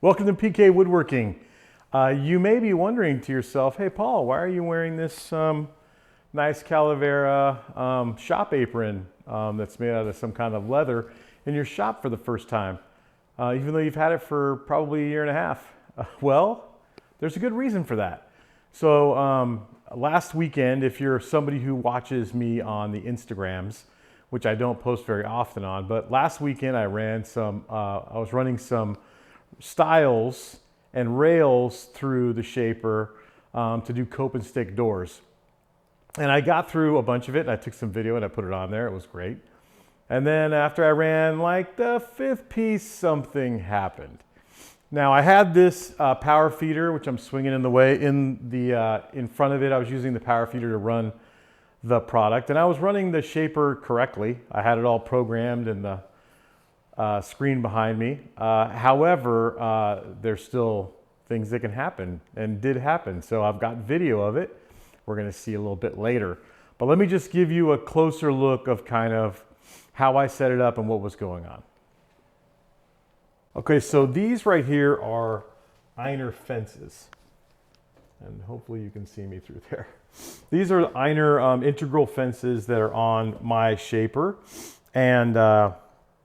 Welcome to PK Woodworking. You may be wondering to yourself, hey Paul, why are you wearing this nice Calavera shop apron that's made out of some kind of leather in your shop for the first time, even though you've had it for probably a year and a half? Well, there's a good reason for that. So last weekend, if you're somebody who watches me on the Instagrams, which I don't post very often on, but last weekend I was running some stiles and rails through the shaper to do cope and stick doors. And I got through a bunch of it and I took some video and I put it on there. It was great. And then after I ran like the fifth piece, something happened. Now I had this power feeder, which I'm swinging in the way in front of it. I was using the power feeder to run the product, and I was running the shaper correctly. I had it all programmed in the screen behind me. However, there's still things that can happen and did happen. So I've got video of it. We're going to see a little bit later. But let me just give you a closer look of kind of how I set it up and what was going on. Okay, so these right here are Einer fences. And hopefully you can see me through there. These are Einer integral fences that are on my shaper. And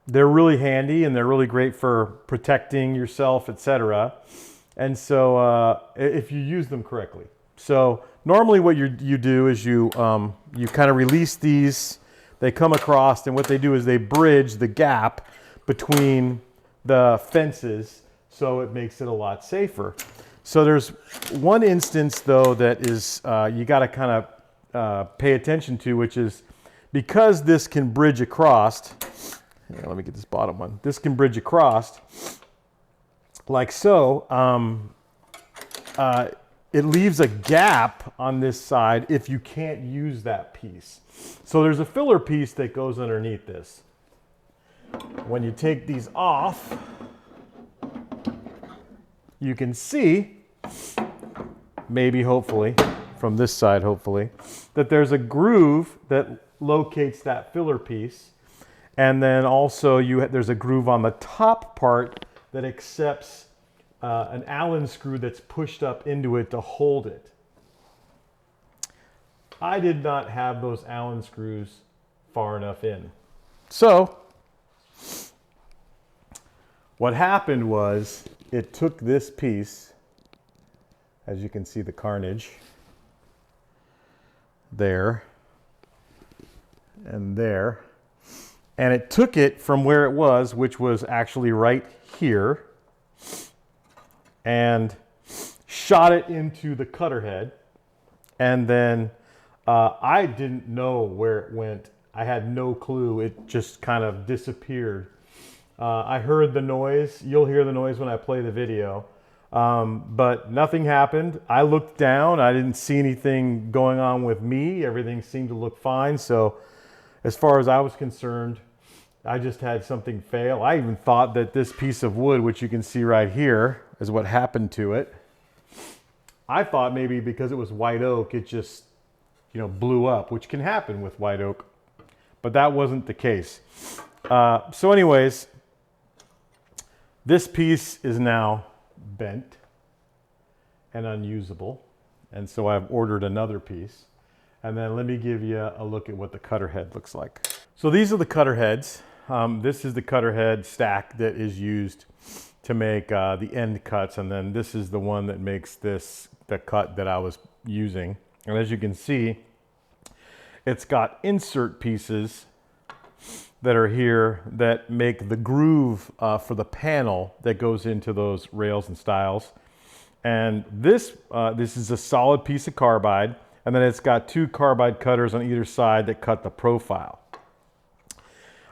they're really handy and they're really great for protecting yourself, etc. And so if you use them correctly. So normally what you do is you kind of release these, they come across, and what they do is they bridge the gap between the fences, so it makes it a lot safer. So there's one instance though that is you got to kind of pay attention to, which is because this can bridge across. Yeah, let me get this bottom one. This can bridge across like so. It leaves a gap on this side if you can't use that piece. So there's a filler piece that goes underneath this. When you take these off, you can see, maybe hopefully, from this side hopefully, that there's a groove that locates that filler piece. And then also there's a groove on the top part that accepts an Allen screw that's pushed up into it to hold it. I did not have those Allen screws far enough in. So what happened was it took this piece, as you can see the carnage, there and there, and it took it from where it was, which was actually right here, and shot it into the cutter head. And then I didn't know where it went. I had no clue. It just kind of disappeared. I heard the noise. You'll hear the noise when I play the video. But nothing happened. I looked down. I didn't see anything going on with me. Everything seemed to look fine. So as far as I was concerned, I just had something fail. I even thought that this piece of wood, which you can see right here, is what happened to it. I thought maybe because it was white oak, it just, blew up, which can happen with white oak, but that wasn't the case. So anyways, this piece is now bent and unusable. And so I've ordered another piece. And then let me give you a look at what the cutter head looks like. So these are the cutter heads. This is the cutter head stack that is used to make the end cuts. And then this is the one that makes the cut that I was using. And as you can see, it's got insert pieces that are here that make the groove for the panel that goes into those rails and stiles. And this is a solid piece of carbide. And then it's got two carbide cutters on either side that cut the profile.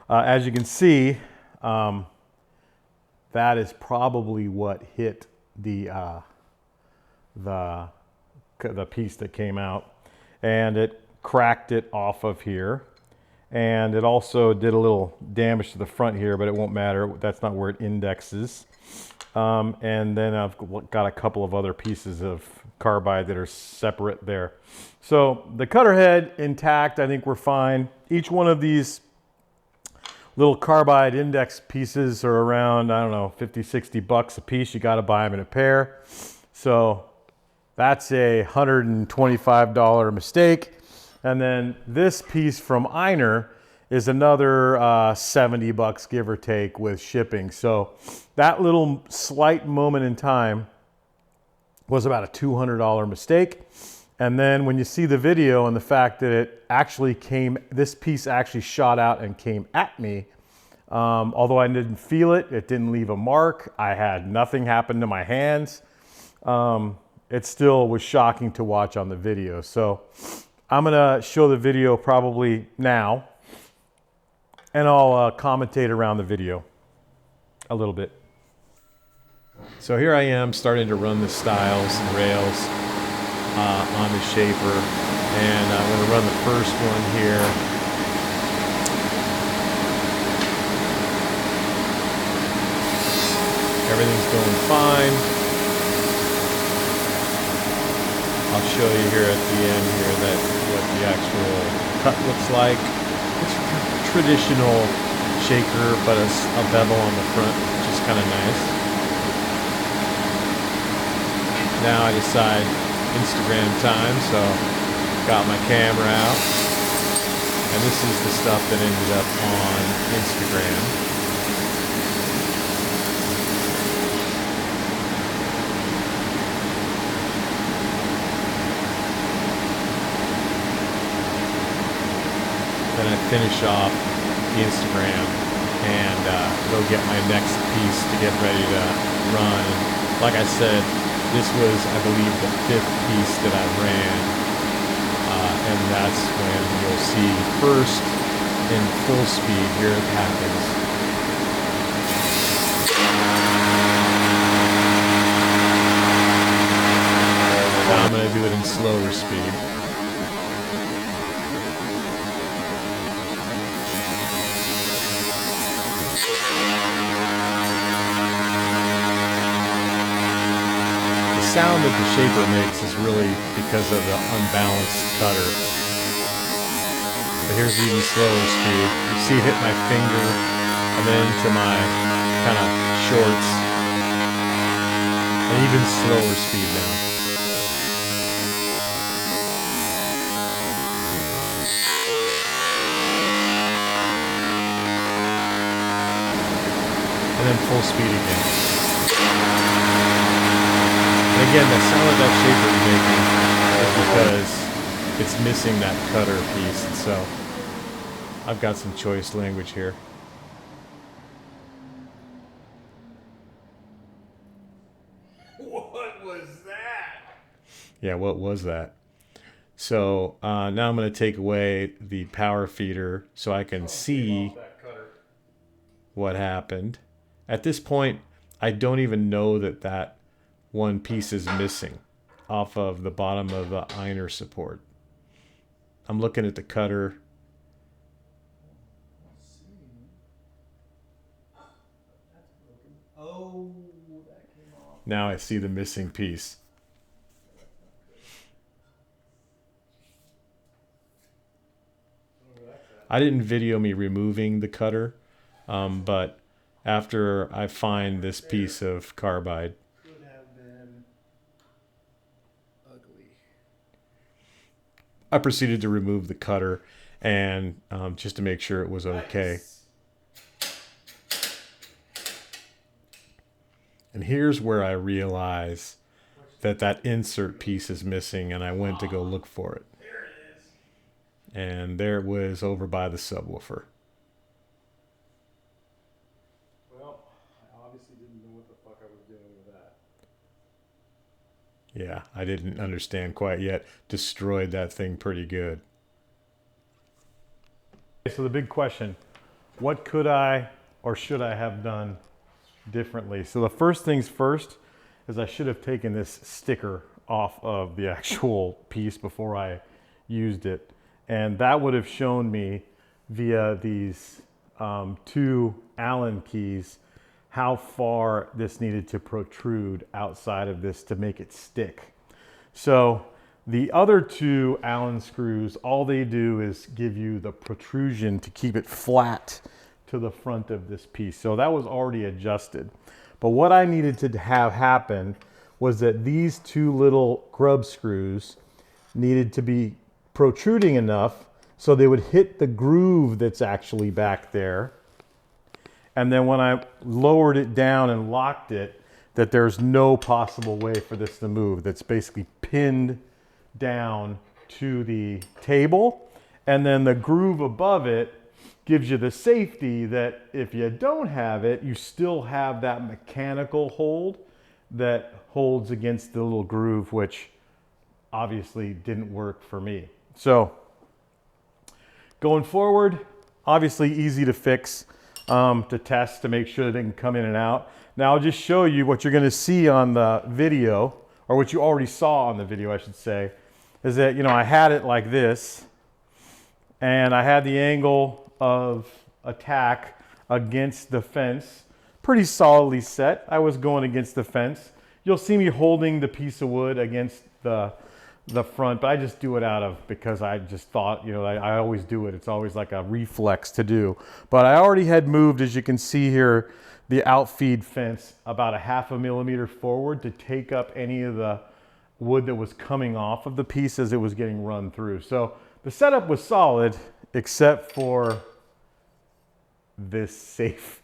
As you can see, that is probably what hit the piece that came out, and it cracked it off of here. And it also did a little damage to the front here, but it won't matter. That's not where it indexes. And then I've got a couple of other pieces of carbide that are separate there. So the cutter head intact, I think we're fine. Each one of these Little carbide index pieces are around, I don't know, 50, 60 bucks a piece. You got to buy them in a pair. So that's a $125 mistake. And then this piece from Einer is another 70 bucks, give or take, with shipping. So that little slight moment in time was about a $200 mistake. And then when you see the video and the fact that it actually came, this piece actually shot out and came at me, although I didn't feel it, it didn't leave a mark, I had nothing happen to my hands, it still was shocking to watch on the video. So I'm gonna show the video probably now, and I'll commentate around the video a little bit. So here I am starting to run the stiles and rails on the shaper, and I'm going to run the first one here. Everything's going fine. I'll show you here at the end here that what the actual cut looks like. It's a traditional shaker, but a bevel on the front, which is kind of nice. Now I decide Instagram time, so got my camera out, and this is the stuff that ended up on Instagram. Then I finish off the Instagram and go get my next piece to get ready to run. And like I said, this was, I believe, the 5th piece that I ran, and that's when you'll see first in full speed. Here it happens. Now I'm going to do it in slower speed. The sound that the shaper makes is really because of the unbalanced cutter. But here's even slower speed. You see it hit my finger and then to my kind of shorts. And even slower speed now. And then full speed again. And again, the sound that shaper is making is because it's missing that cutter piece, and so I've got some choice language here. What was that? Yeah, what was that? So now I'm going to take away the power feeder so I can see what happened. At this point, I don't even know that that one piece is missing off of the bottom of the Einer support. I'm looking at the cutter. Oh, that came off. Now I see the missing piece. I didn't video me removing the cutter, but after I find this piece of carbide, Could have been ugly. I proceeded to remove the cutter and just to make sure it was okay. And here's where I realize that that insert piece is missing, and I went to go look for it. There it is. And there it was over by the subwoofer. Well, I obviously didn't know what the fuck I was doing with that. Yeah, I didn't understand quite yet. Destroyed that thing pretty good. So the big question, what could I or should I have done differently? So the first things first is I should have taken this sticker off of the actual piece before I used it. And that would have shown me via these 2 Allen keys how far this needed to protrude outside of this to make it stick. So the other 2 Allen screws, all they do is give you the protrusion to keep it flat to the front of this piece. So that was already adjusted. But what I needed to have happen was that these two little grub screws needed to be protruding enough so they would hit the groove that's actually back there. And then when I lowered it down and locked it, that there's no possible way for this to move. That's basically pinned down to the table. And then the groove above it gives you the safety that if you don't have it, you still have that mechanical hold that holds against the little groove, which obviously didn't work for me. So going forward, obviously easy to fix, to test, to make sure they can come in and out. Now I'll just show you what you're gonna see on the video, or what you already saw on the video, I should say, is that, you know, I had it like this, and I had the angle of attack against the fence, pretty solidly set. I was going against the fence. You'll see me holding the piece of wood against the front, but I just do it because I just thought, you know, I always do it. It's always like a reflex to do. But I already had moved, as you can see here, the outfeed fence about a 0.5 millimeter forward to take up any of the wood that was coming off of the piece as it was getting run through. So the setup was solid, except for this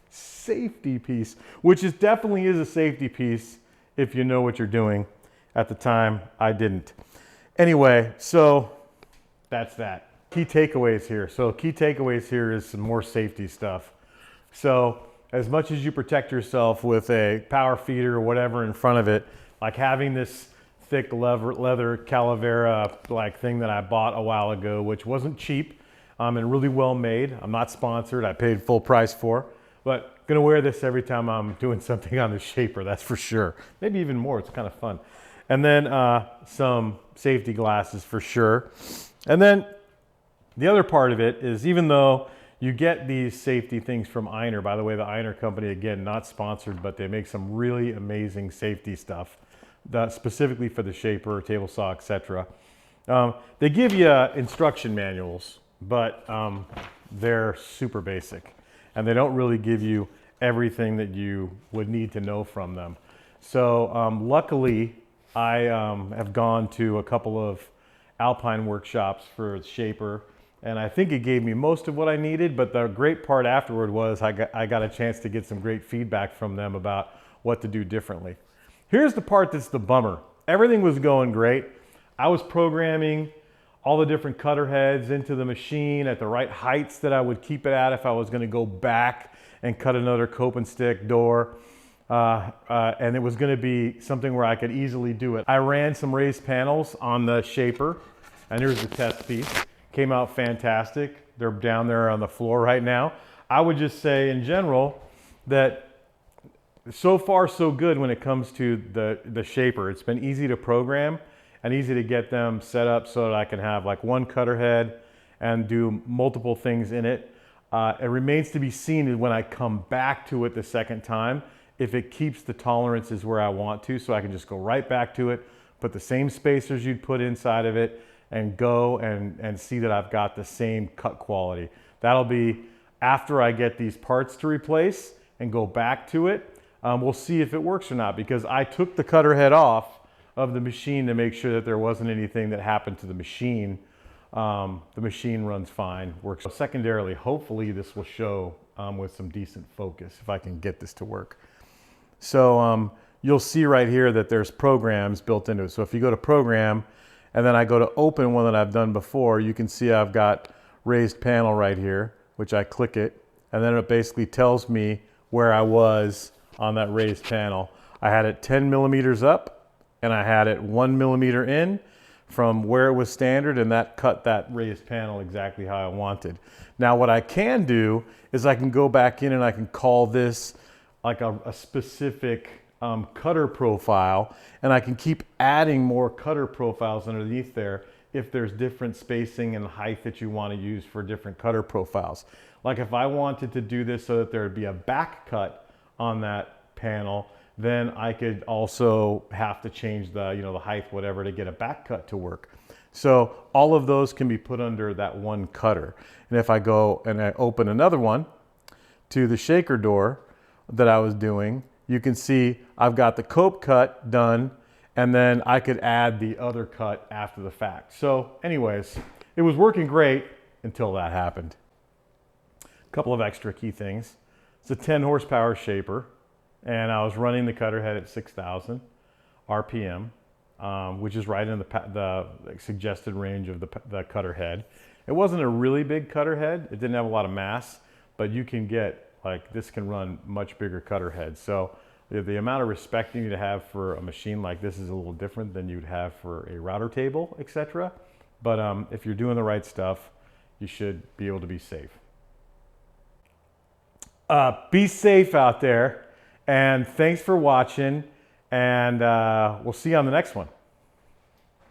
safety piece, which definitely is a safety piece if you know what you're doing. At the time, I didn't. Anyway, so that's that. Key takeaways here. So key takeaways here is some more safety stuff. So as much as you protect yourself with a power feeder or whatever in front of it, like having this thick leather Calavera like thing that I bought a while ago, which wasn't cheap and really well made. I'm not sponsored, I paid full price for, but gonna wear this every time I'm doing something on the shaper, that's for sure. Maybe even more, it's kind of fun. And then some safety glasses for sure. And then the other part of it is, even though you get these safety things from Einer, by the way, the Einer company, again, not sponsored, but they make some really amazing safety stuff specifically for the shaper, table saw, etc. They give you instruction manuals, but they're super basic, and they don't really give you everything that you would need to know from them. So luckily, I have gone to a couple of Alpine workshops for the shaper, and I think it gave me most of what I needed, but the great part afterward was I got a chance to get some great feedback from them about what to do differently. Here's the part that's the bummer. Everything was going great. I was programming all the different cutter heads into the machine at the right heights that I would keep it at if I was going to go back and cut another cope and stick door. And it was going to be something where I could easily do it. I ran some raised panels on the shaper, and here's the test piece. Came out fantastic. They're down there on the floor right now. I would just say in general that so far so good when it comes to the shaper. It's been easy to program and easy to get them set up so that I can have like one cutter head and do multiple things in it. It remains to be seen when I come back to it the second time if it keeps the tolerances where I want to, so I can just go right back to it, put the same spacers you'd put inside of it, and go and see that I've got the same cut quality. That'll be after I get these parts to replace and go back to it. We'll see if it works or not, because I took the cutter head off of the machine to make sure that there wasn't anything that happened to the machine. The machine runs fine, works. Secondarily, hopefully this will show with some decent focus if I can get this to work. So you'll see right here that there's programs built into it. So if you go to program and then I go to open one that I've done before, you can see I've got raised panel right here, which I click it, and then it basically tells me where I was on that raised panel. I had it 10 millimeters up and I had it 1 millimeter in from where it was standard, and that cut that raised panel exactly how I wanted. Now what I can do is I can go back in and I can call this like a specific cutter profile, and I can keep adding more cutter profiles underneath there if there's different spacing and height that you want to use for different cutter profiles. Like if I wanted to do this so that there would be a back cut on that panel, then I could also have to change the, the height, whatever, to get a back cut to work. So all of those can be put under that one cutter. And if I go and I open another one, to the shaker door that I was doing, you can see I've got the cope cut done, and then I could add the other cut after the fact. So anyways, it was working great until that happened. A couple of extra key things. It's a 10 horsepower shaper, and I was running the cutter head at 6,000 RPM, which is right in the suggested range of the cutter head. It wasn't a really big cutter head. It didn't have a lot of mass, but you can get, like, this can run much bigger cutter heads. So the amount of respect you need to have for a machine like this is a little different than you'd have for a router table, etc. But if you're doing the right stuff, you should be able to be safe. Be safe out there, and thanks for watching, and we'll see you on the next one.